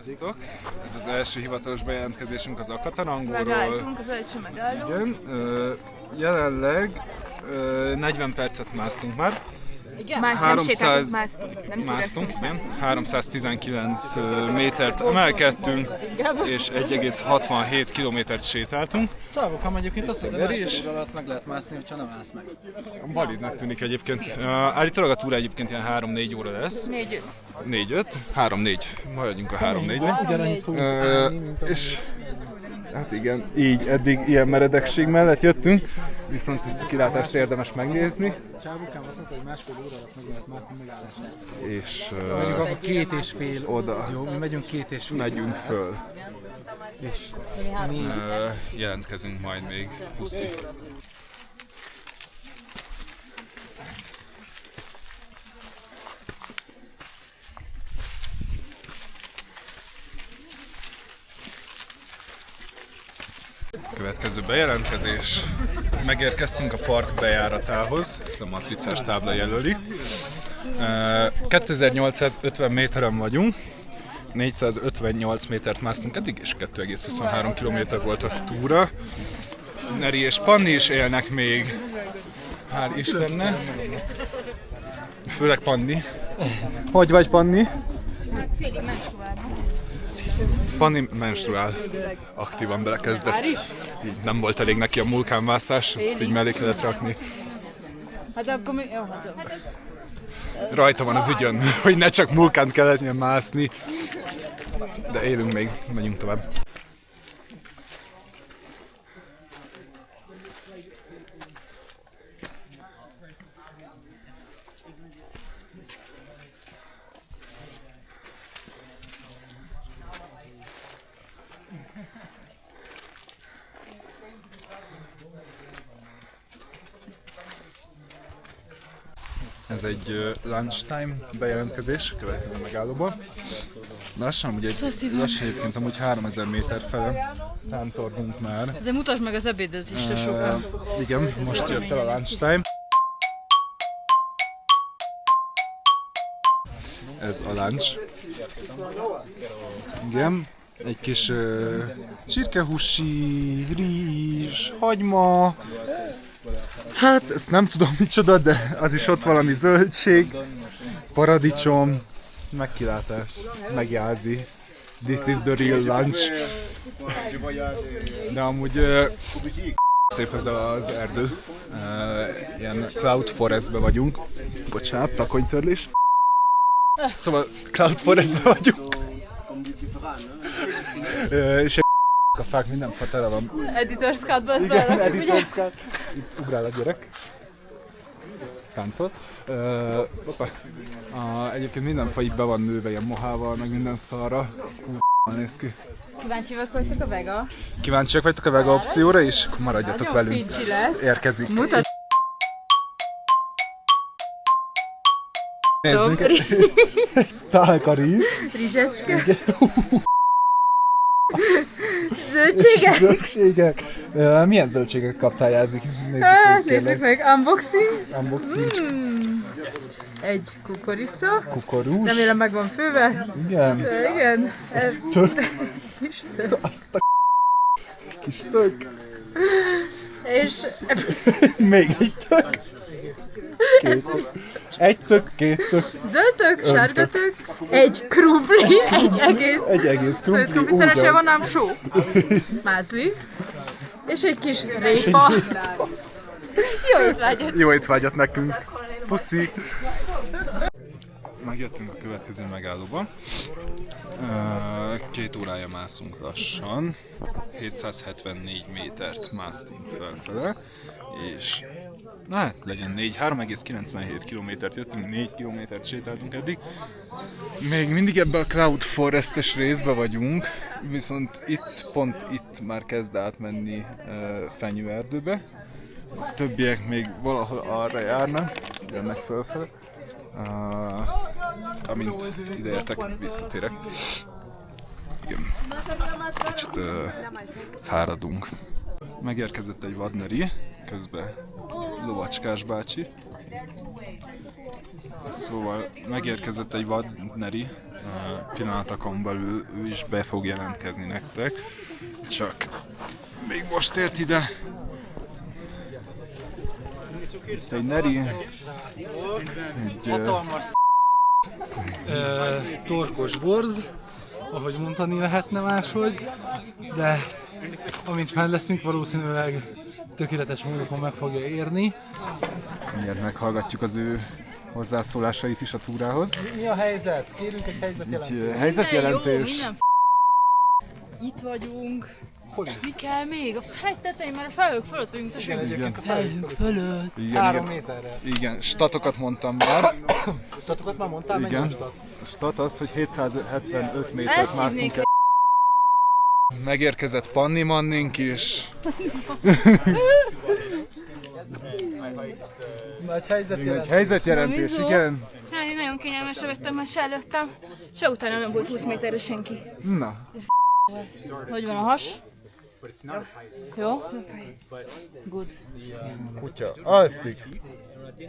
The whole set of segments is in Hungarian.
Sziasztok! Ez az első hivatalos bejelentkezésünk az Akatarangóról. Megálltunk, az első megálló. Igen, jelenleg 40 percet másztunk már. Igen? Nem sétáltunk, másztunk. Igen. 319 métert emelkedtünk, és 1,67 kilométert sétáltunk. Csávokám egyébként azt mondja, hogy másfél óra alatt meg lehet mászni, hogyha nem állsz meg. Validnak tűnik egyébként. Állítólag a túra egyébként ilyen 3-4 óra lesz. 4-5. 3-4. Maradjunk a 3-4-nél. Ugyanannyit fogunk állni, mint És hát igen, így eddig ilyen meredekség mellett jöttünk, viszont ezt a kilátást érdemes megnézni. Csávokám azt mondta, hogy másfél óra alatt meg lehet mászni megállásra. És Megyünk akkor 2,5 oda. Jó, mi megyünk 2,5. Megyünk föl. És mi... Jelentkezünk majd még. Puszi. Következő bejelentkezés. Megérkeztünk a park bejáratához, ez a matricás tábla jelöli. 2850 méteren vagyunk, 458 métert másztunk eddig, és 2,23 km volt a túra. Neri és Panni is élnek még, hál' Istennek. Főleg Panni. Hogy vagy, Panni? Félig menstruálnak. Panni menstruál, aktívan belekezdett. Így nem volt elég neki a vulkánmászás, ezt így mellé kellett rakni. Hát akkor mi... Jó, hát Rajta van az ügyön, hogy ne csak vulkánt kellett mászni. De élünk még, megyünk tovább. Ez egy lunchtime bejelentkezés, következő megállóban. Lassan, ugye lassan egyébként amúgy 3000 méter fele tántorgunk már. de mutasd meg az ebédet is, te sokan. Igen, most jött el a lunchtime. Ez a lunch. Igen, egy kis csirkehúsi, rizs, hagyma. Hát, ezt nem tudom micsoda, de az is ott valami zöldség, paradicsom, megkilátás, megjázi. This is the real lunch. De amúgy szép ez az erdő. Ilyen Cloud Forestbe vagyunk. Bocsánat, takonytörlés. Szóval Cloud Forestbe vagyunk. És a fák minden fa tele van. Editor Scout-ba azt berakjuk, ugye? Itt ugrál a gyerek. Táncot. Egyébként minden fa így be van nőve ilyen mohával, meg minden szarra. Néz ki. Kíváncsiak vagytok a vega? Kíváncsiak vagytok a vega opcióra is? Akkor maradjatok velünk. Fincsi lesz. Érkezik. Mutat. Nézzünk. Tálka rizs. Rizsecske. Zöldségek. Zöldségek. Milyen zöldségek kaptál, Jázik? Nézzük meg. Unboxing. Unboxing. Egy kukorica. Kukorús. Remélem meg van főve. Igen. Igen. Tök. Kis tök. Azt a kis tök. És... Még egy tök. Egy tök, két tök. Zöld tök, sárga tök, egy krumpli, egy egész krumpli. szerese van ám só, mázli, és egy kis répa. Jó étvágyat! Jó étvágyat nekünk. Puszi! Megjöttünk a következő megállóba. 2 órája mászunk lassan. 774 métert másztunk felfele, és hát legyen 3,97 kilométert jöttünk, 4 kilométert sétáltunk eddig. Még mindig ebbe a Cloud Forest-es részbe vagyunk, viszont pont itt már kezd átmenni fenyőerdőbe. A többiek még valahol arra járnak, jönnek fölfele. Amint ideértek, visszatérek. Igen. Kicsit fáradunk. Megérkezett egy vadneri, közben Lovacskás bácsi. Szóval megérkezett egy vadneri, pillanatokon belül ő is be fog jelentkezni nektek, csak még most ért ide. Itt egy neri, Hatalmas torkos borz, ahogy mondani lehetne máshogy, de amint fenn leszünk, valószínűleg tökéletes módon meg fogja érni. mindjárt meghallgatjuk az ő hozzászólásait is a túrához. Mi a helyzet? Kérünk egy helyzetjelentést. Helyzetjelentés. Itt vagyunk. Hol is? Mi kell még? A hegy tetején, már a felhők fölött vagyunk, Igen, egyébként a felhők fölött. Igen, 3 igen, méterre. igen, statokat mondtam már. Statokat már mondtál? Mennyi Igen. a stat? A stat az, hogy 775 métert mászunk el. Megérkezett Panni Mannink is. Nagy helyzetjelentés. Egy helyzetjelentés, Na, igen. Én nagyon kényelmesre vettem, mert se előttem, se utána nem volt 20 méterre senki. Na, Hogy van a has? Jó? Good. kutya alszik.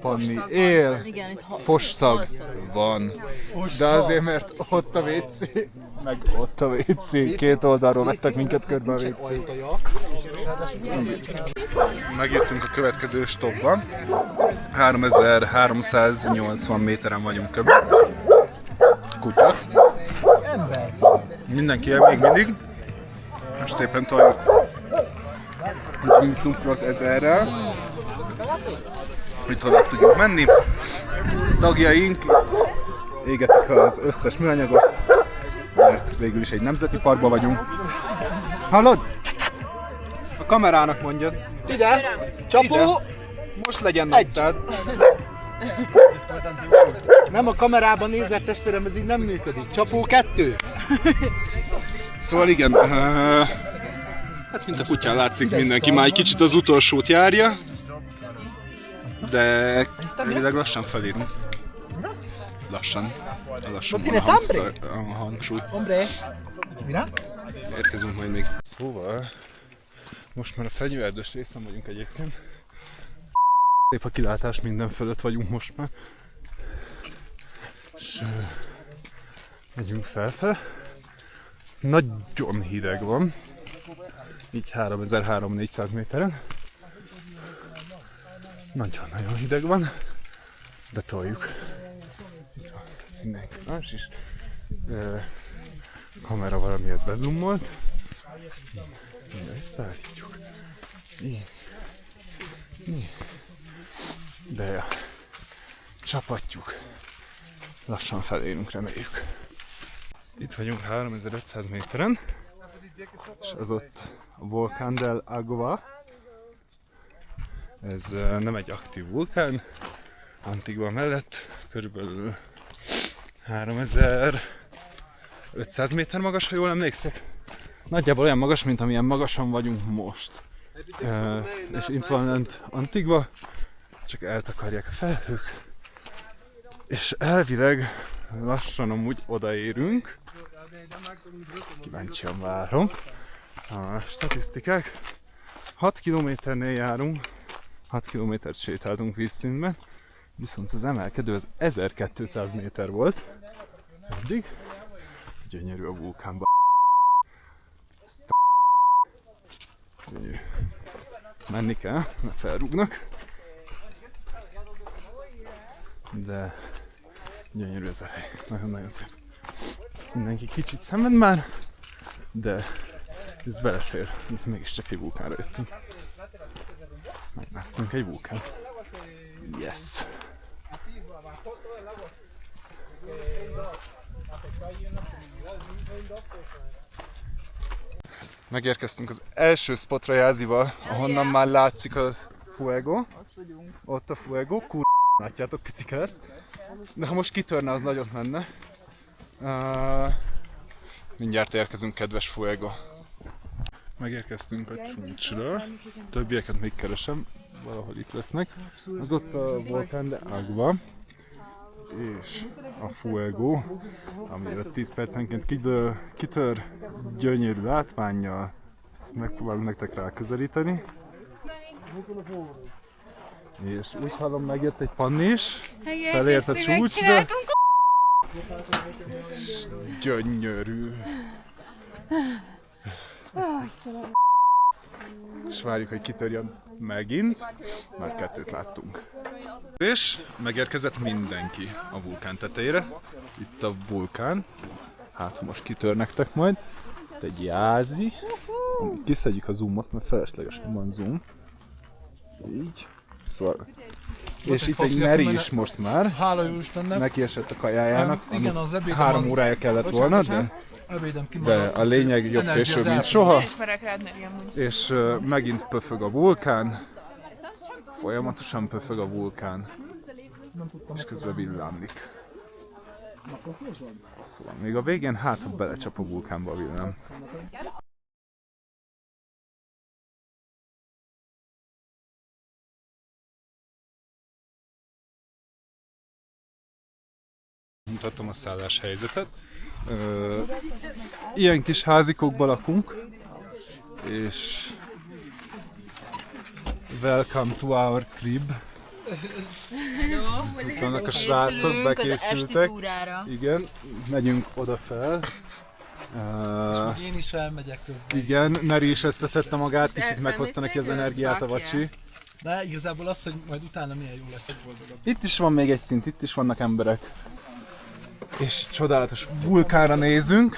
Panni él. Igen, itt Fosszag van. De azért, mert ott a WC, meg ott a WC. Két oldalról vettek minket körbe a WC. Ajtaja. Megjöttünk a következő stopba. 3380 méteren vagyunk kb. Kutya. Mindenki él még mindig. Most szépen toljuk cukrot 1000-rel, hogy tovább tudjunk menni. Tagjaink itt égetik az összes műanyagot, mert végül is egy nemzeti parkban vagyunk. Hallod? A kamerának mondjad. Ide! Csapó! Ide. Most legyen nagyszád. Nem a kamerában nézett testvérem, ez így nem működik. Csapó 2! Szóval igen, hát mint a kutyán látszik, mindenki már egy kicsit az utolsót járja, de elvileg lassan felérünk. Lassan. Lassan van a hangsúly. Hombre! Mira? Érkezünk majd még. Szóval, most már a Fenyőerdős részen vagyunk egyébként. Szép a kilátás, minden fölött vagyunk most már. És megyünk felfele. Nagyon hideg van. Így 3300-400 méteren. Nagyon-nagyon hideg van. De toljuk. Itt van mindenki más is. Kamera valamiért bezoomolt. Összeállítjuk. Így. De ja. Csapatjuk. Lassan felérünk, reméljük. Itt vagyunk 3500 méteren. És az ott a Volcán del Agua. Ez nem egy aktív vulkán. Antigua mellett körülbelül 3500 méter magas, ha jól emlékszek. Nagyjából olyan magas, mint amilyen magasan vagyunk most. És itt van lent Antigua, csak eltakarják a felhők. És elvileg lassan amúgy odaérünk. Kíváncsian várom. A statisztikák. 6 kilométernél járunk, 6 kilométert sétáltunk vízszintben, viszont az emelkedő az 1200 méter volt. Eddig. Gyönyörű a vulkánban. Gyönyörű. Menni kell, mert felrúgnak. De gyönyörű ez a hely. Nagyon-nagyon szép. Mindenki kicsit szenved már, de ez belefér. Ez mégiscsak egy vulkánra jöttünk. Megmásztunk egy vulkán. Yes! Megérkeztünk az első spotra Jázival, ahonnan már látszik a Fuego. Ott a Fuego. Látjátok, picike lesz. De ha most kitörne, az nagyot menne. Mindjárt érkezünk, kedves Fuego. Megérkeztünk a csúcsra. Többieket még keresem, valahol itt lesznek. Az ott a Volcán de Agua. És a Fuego, ami 5-10 percenként kitör, gyönyörű látvánnyal. Ezt megpróbálunk nektek ráközelíteni. És úgy hallom, megjött egy panni is, felért a csúcsra. Gyönyörű. És várjuk, hogy kitörjön megint. Már 2 láttunk. És megérkezett mindenki a vulkán tetejére. Itt a vulkán. Hát most kitör nektek majd. Itt egy jázi. Kiszedjük a zoomot, mert feleslegesen van zoom. Így. Szóval... És itt egy Meri is most már. Hála jó Istennek. Neki esett a kajájának, Igen, az ebédem 3 az... órája kellett volna, de a lényeg jobb később, mint soha. És megint pöfög a vulkán. Folyamatosan pöfög a vulkán. És közben villámlik. Szóval még a végén ha belecsap a vulkánba a villám. Mutatom a szálláshelyzetet. Ilyen kis házikokban lakunk, és welcome to our crib. Itt vannak a srácok, bekészültek. Igen, megyünk oda fel. És én is felmegyek közben. Igen, Neri is összeszedte magát, kicsit meghozta neki az energiát a vacsi. De igazából az, hogy majd utána milyen jó lesz, egy boldogabb. Itt is van még egy szint, itt is vannak emberek. És csodálatos vulkánra nézünk.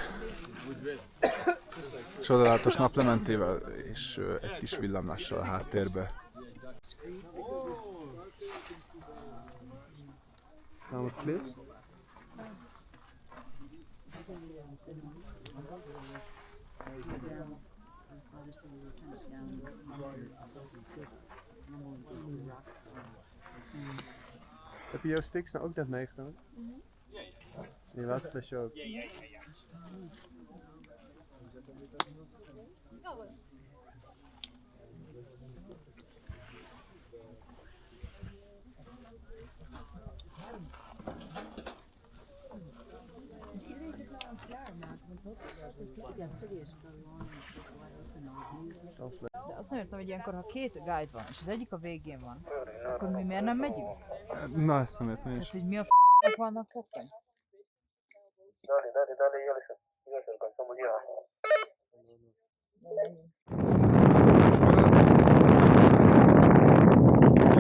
Csodálatos naplementével és egy kis villámlással a háttérbe. Heb je jouw sticks nou ook net meegenomen? Je laat het flesje ook. De azt nem értem, hogy ilyenkor, ha 2 guide van, és az egyik a végén van, akkor mi miért nem megyünk? Na, ezt nem értem is. Tehát, hogy mi a vannak ketten? Dale, yo les alcanzamos ya.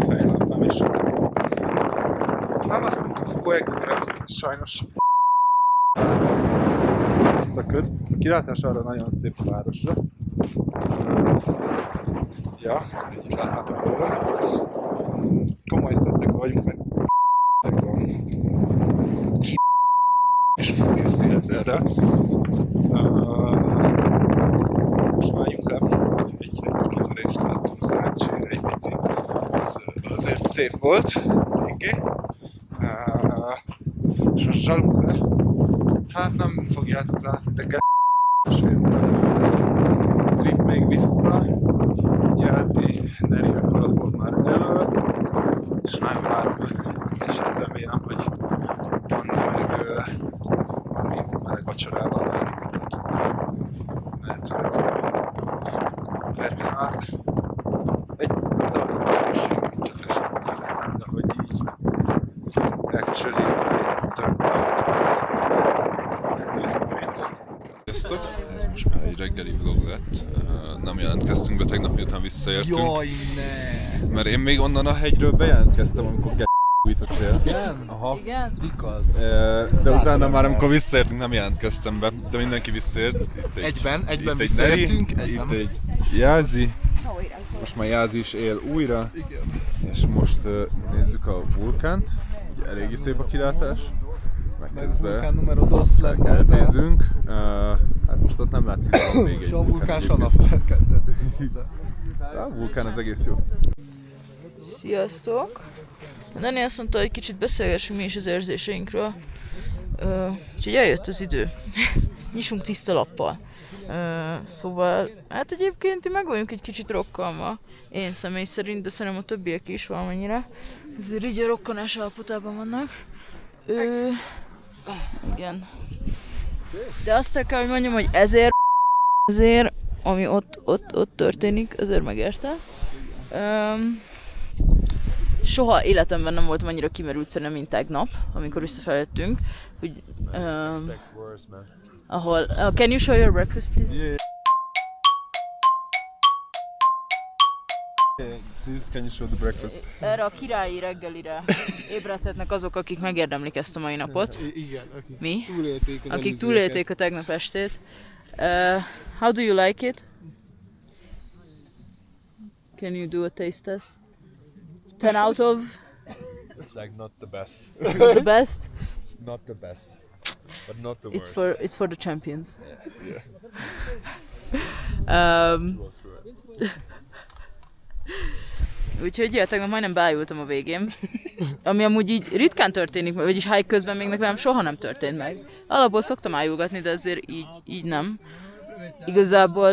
Fejlappam is. Támasztunk a fuegőre, sajnos ezt a köd. A kilátás arra nagyon szép a városra. Ja, itt látnátok róla. Komoly szettek vagyunk, meg van. És fúj a szél ezerre. Most váljunk le. Egy kitörést láttunk, szerencsére egy pici. Ez azért szép volt, eléggé. És most zsalunk le. Hát nem fogjátok látni, de trip még vissza. Jelzi Nerinek valahol már elő. És nagyon várok. És hát remélem, hogy Panna meg valami meleg vacsorával mert per pillanat egy darabos csak esnek, de hogy így actually több disappoint. Sziasztok! Ez most már egy reggeli vlog lett. Nem jelentkeztünk be tegnap, miután visszaértünk. Jaj, ne! Mert én még onnan a hegyről bejelentkeztem, amikor fújt a szél. Igen? Aha. Igen? Igaz. De utána már amikor visszaértünk nem jelentkeztem be, de mindenki visszaért. Egyben itt visszaértünk, egy Neri, egyben. itt egy Jázi, most már Jázi is él újra, Igen. és most nézzük a vulkánt, ugye eléggé szép a kilátás, Meg megkezdve vulkán numero 2 lett. nézzünk, hát most ott nem látszik, hogy még egy És a vulkán egyébként. sana felkeltett. A vulkán az egész jó. Sziasztok! Dani azt mondta, hogy kicsit beszélgessünk mi is az érzéseinkről. Úgyhogy eljött az idő. Nyissunk tiszta lappal. Szóval, hát egyébként meg vagyunk egy kicsit rokkalma. Én személy szerint, de szerintem a többiek is valamennyire. Azért így a rokkanás állapotában vannak. Igen. De azt kell, hogy mondjam, hogy ezért ami ott történik, ezért megérte. soha életemben nem voltam annyira kimerült szerintem, mint tegnap, amikor visszafeljöttünk, hogy ahol... can you show your breakfast, please? Please, can you show the breakfast? Erre a királyi reggelire ébredhetnek azok, akik megérdemlik ezt a mai napot. Igen, akik Mi? túlélték az Akik előzőeket. túlélték a tegnap estét. How do you like it? Can you do a taste test? 10 out of It's like not the best. the best? Not the best. But not the It's for the champions. Úgyhogy ja, tegnap majdnem beájultam a végén. Ami amúgy így ritkán történik, vagyis hike közben még nekem soha nem történt meg. Alapból szoktam ájulgatni, de azért így nem. Igazából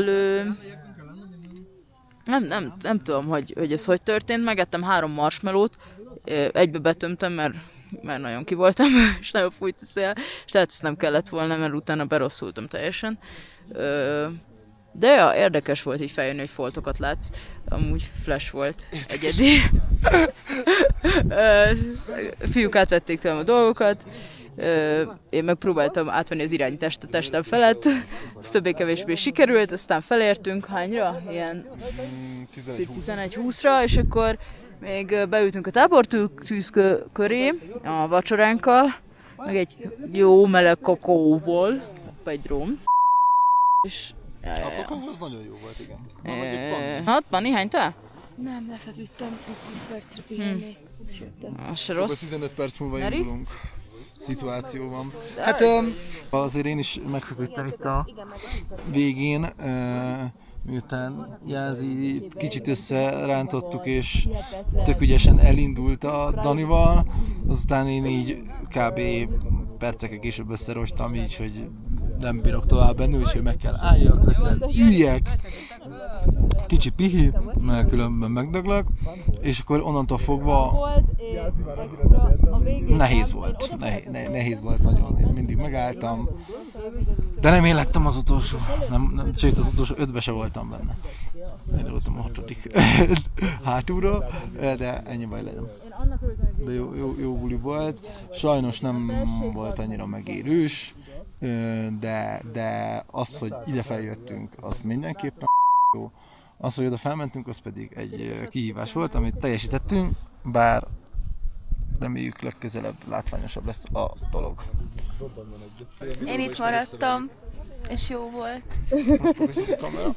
nem tudom, hogy ez hogy történt. Megettem 3 marshmallowt, egybe betömtem, mert nagyon ki voltam, és nagyon fújt a szél, és tehát ezt nem kellett volna, mert utána berosszultam teljesen. De ja, érdekes volt így feljönni, hogy foltokat látsz. Amúgy flash volt egyedi. Fiúk átvették tőlem a dolgokat. Én megpróbáltam átvenni az irányítást a testem felett. Ez többé-kevésbé sikerült, aztán felértünk hányra? Ilyen 11-20-ra, és akkor még beültünk a tábortűz köré a vacsoránkkal, meg egy jó meleg kakaóval, egy róm. És A kakó az nagyon jó volt, igen. Na, meg egy panni. Ott van néhány te? Nem, lefeküdtem, 10 percre pihenni. Az se Akkor rossz. 15 perc múlva Meri? indulunk. Szituáció van. Hát azért én is megfeküdtem itt a végén, miután Jázi kicsit összerántottuk és tök ügyesen elindult a Danival, azután én így kb. Percekkel később összerogytam így, hogy nem bírok tovább benni, úgyhogy meg kell álljak, le kell üljek, kicsi pihi, mert különben megdöglök, és akkor onnantól fogva nehéz volt, nehéz volt nagyon, én mindig megálltam, de nem én lettem az utolsó, sőt az utolsó 5-be se voltam benne. Én voltam a 6. hátulról, de ennyi baj legyen. De jó buli volt, sajnos nem volt annyira megérős, de az, hogy ide feljöttünk, az mindenképpen jó. Az, hogy oda felmentünk, az pedig egy kihívás volt, amit teljesítettünk, bár reméljük legközelebb látványosabb lesz a dolog. Én itt maradtam, és jó volt.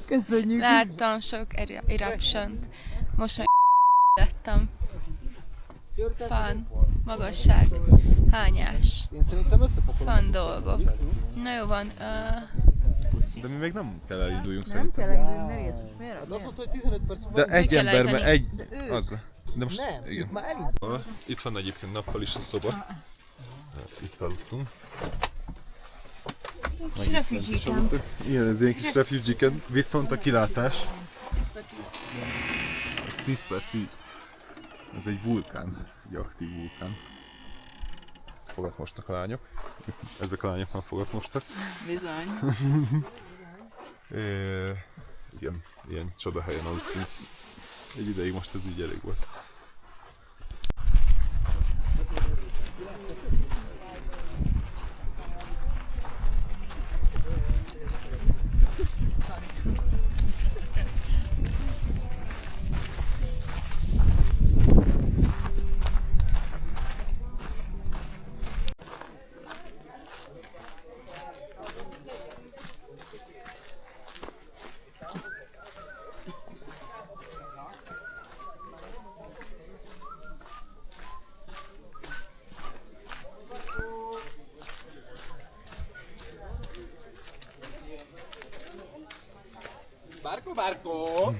Köszönjük. Láttam sok eruption-t. Most meg lettem. Fun, magasság, hányás, Én szerintem összepakolom. fun dolgok. Na jó van, puszi. De mi még nem kell elinduljunk Nem szerintem. kell engedni, ne ilyeszt, miért? Hát az volt, hogy 15 perc De egy kell ember, mert ejteni. egy... Az. De most... nem, Igen. itt már elindult. Itt van egyébként nappal is a szoba. Itt aludtunk. Kis refugee camp. Igen, ez ilyen kis refugee camp, viszont a kilátás... Ez 10/10. Ez egy vulkán, egy aktív vulkán. Fogat mostak a lányok. Ezek a lányok már fogat mostak. Bizony. Igen, ilyen csodahelyen aludtunk. Egy ideig most ez így elég volt. Bárko!